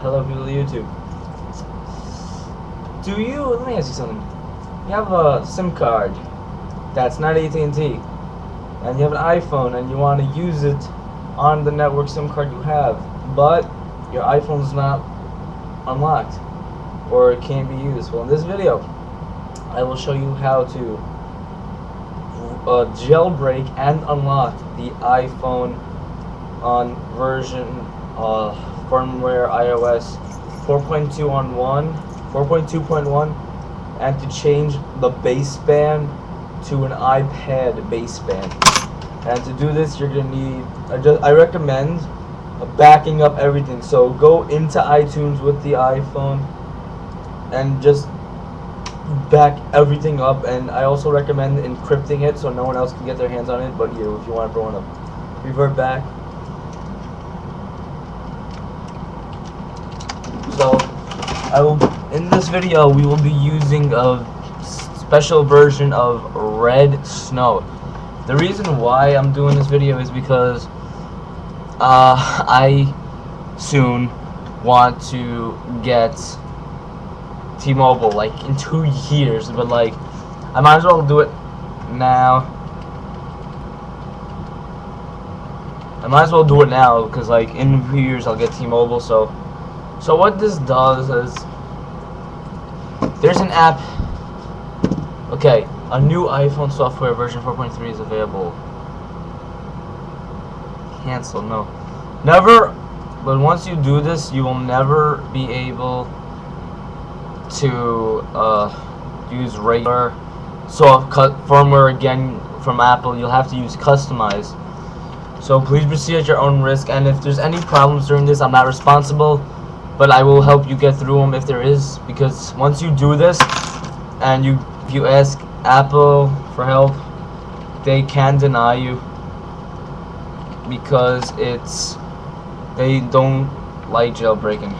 Hello people of YouTube. Let me ask you something. You have a SIM card that's not AT&T, and you have an iPhone and you want to use it on the network SIM card you have, but your iPhone's not unlocked or it can't be used. Well, in this video, I will show you how to jailbreak and unlock the iPhone on version firmware iOS 4.2.1, and to change the baseband to an iPad baseband. And to do this, you're gonna need. I recommend backing up everything. So go into iTunes with the iPhone and just back everything up. And I also recommend encrypting it so no one else can get their hands on it but you, if you want to revert back. So in this video we will be using a special version of Red Snow. The reason why I'm doing this video is because I soon want to get T-Mobile, like in 2 years, but like I might as well do it now. Because like in a few years I'll get T-Mobile. So what this does is there's an app. Okay, a new iPhone software version 4.3 is available. Cancel, no. Never, but once you do this, you will never be able to use regular firmware again from Apple. You'll have to use customized. So please proceed at your own risk, and if there's any problems during this, I'm not responsible, but I will help you get through them if there is, because once you do this and if you ask Apple for help, they can deny you because they don't like jailbreaking.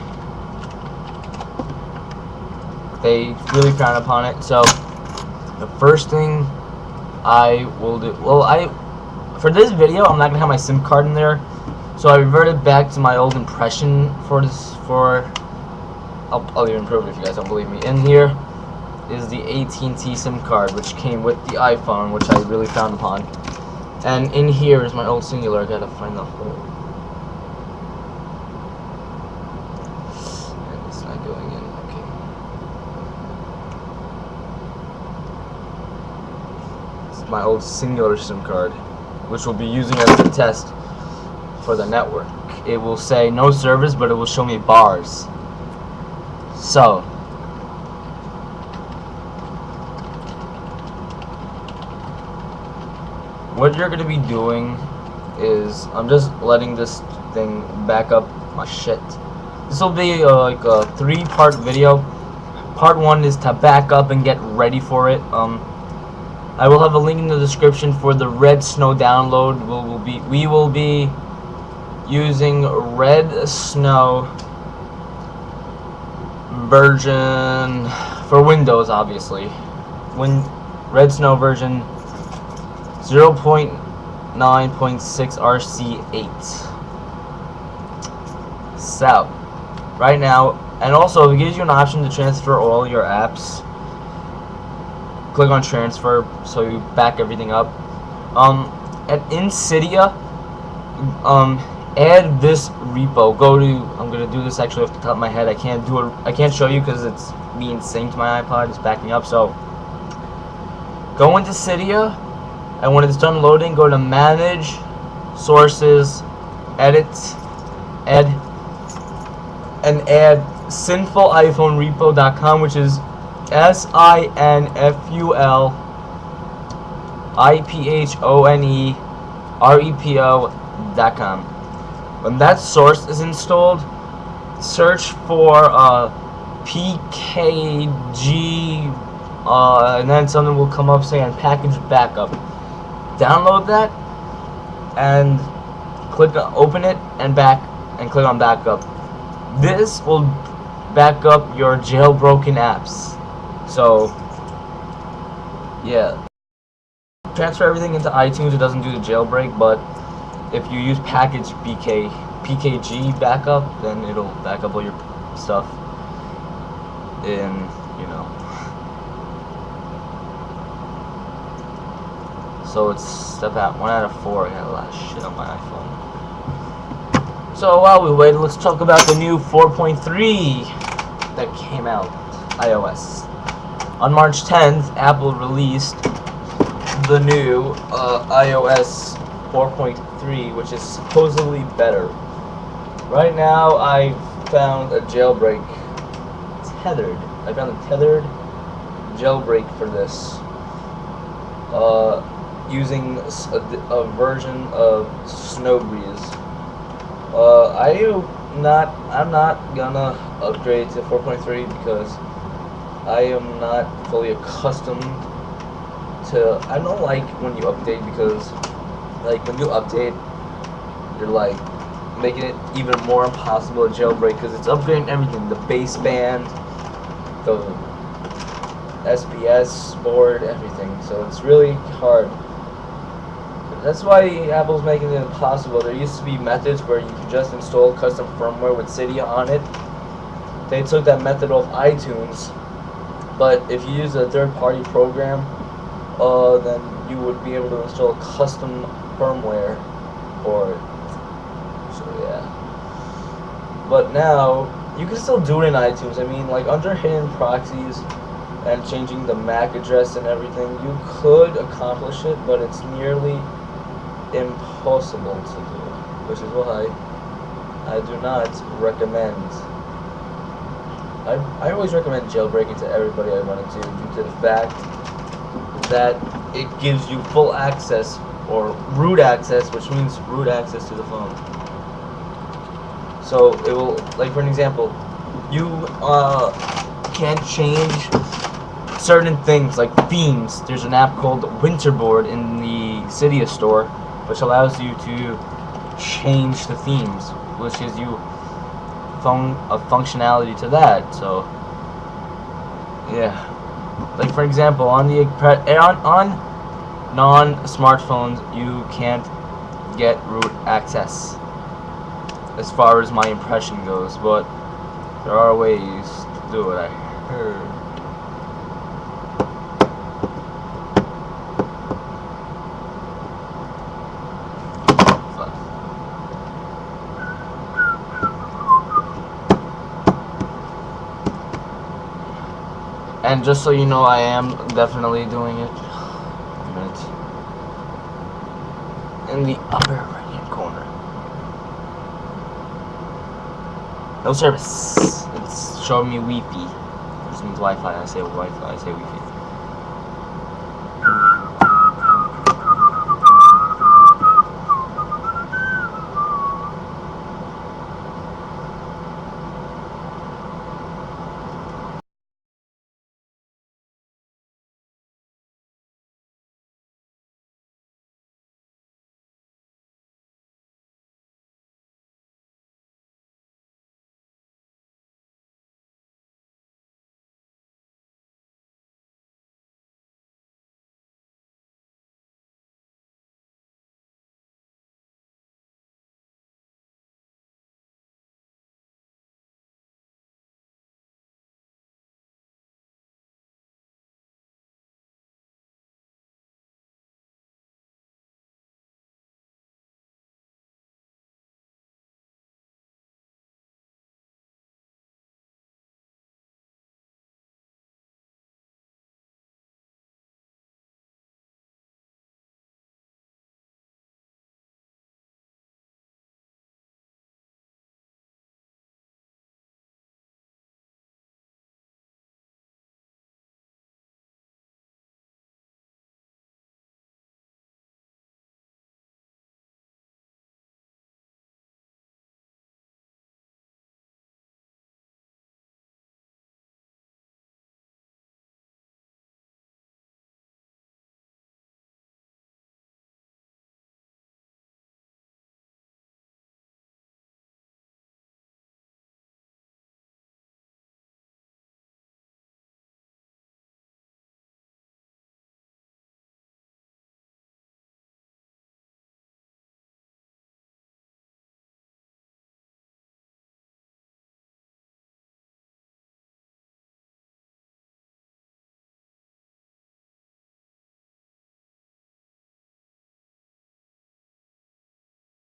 They really frown upon it. So the first thing I will do, for this video I'm not gonna have my SIM card in there, so I reverted back to my old impression for this. I'll even prove it if you guys don't believe me. In here is the AT&T SIM card, which came with the iPhone, which I really frowned upon. And in here is my old Singular. I gotta find the hole. And it's not going in. Okay. It's my old Singular SIM card, which we'll be using as a test for the network. It will say no service, but it will show me bars. So what you're going to be doing is, I'm just letting this thing back up my shit. This will be like a 3-part video. Part 1 is to back up and get ready for it. I will have a link in the description for the Red Snow download. We will be using Red Snow version for Windows, obviously. Red Snow version 0.9.6 RC8. So, right now, and also it gives you an option to transfer all your apps. Click on transfer, so you back everything up. In Cydia, add this repo. I'm gonna do this actually off the top of my head. I can't show you because it's being synced to my iPod. It's backing up. So go into Cydia, and when it's done loading, go to Manage, Sources, Edit, and add sinfuliPhoneRepo.com, which is SINFULIPHONEREPO.com. When that source is installed, search for PKG, and then something will come up saying package backup. Download that and click on open it and click on backup. This will back up your jailbroken apps. So yeah, transfer everything into iTunes. It doesn't do the jailbreak, but if you use package PKG backup, then it'll back up all your stuff in, you know. So it's step out 1 out of 4. I got a lot of shit on my iPhone. So while we wait, let's talk about the new 4.3 that came out, iOS. On March 10th, Apple released the new iOS 4.3, which is supposedly better. Right now, I found a jailbreak tethered. I found a tethered jailbreak for this, using a version of Snowbreeze. I'm not gonna upgrade to 4.3 because I am not fully accustomed to. I don't like when you update because, like, when you update, you're like making it even more impossible to jailbreak because it's upgrading everything: the baseband, the SPS board, everything. So it's really hard. That's why Apple's making it impossible. There used to be methods where you could just install custom firmware with Cydia on it. They took that method off iTunes, but if you use a third-party program, then you would be able to install custom firmware for it. So yeah. But now you can still do it in iTunes. I mean, like under hidden proxies and changing the MAC address and everything, you could accomplish it, but it's nearly impossible to do, which is why I do not recommend. I always recommend jailbreaking to everybody I run into due to the fact that it gives you full access, or root access, which means root access to the phone. So it will, like for an example, you can't change certain things like themes. There's an app called Winterboard in the Cydia store, which allows you to change the themes, which gives you a functionality to that. So yeah, like for example, on the on non-smartphones, you can't get root access, as far as my impression goes, but there are ways to do it, I heard. And just so you know, I am definitely doing it. In the upper right hand corner. No service. It's showing me Wi-Fi. This means Wi-Fi. I say Wi-Fi. I say Wi-Fi.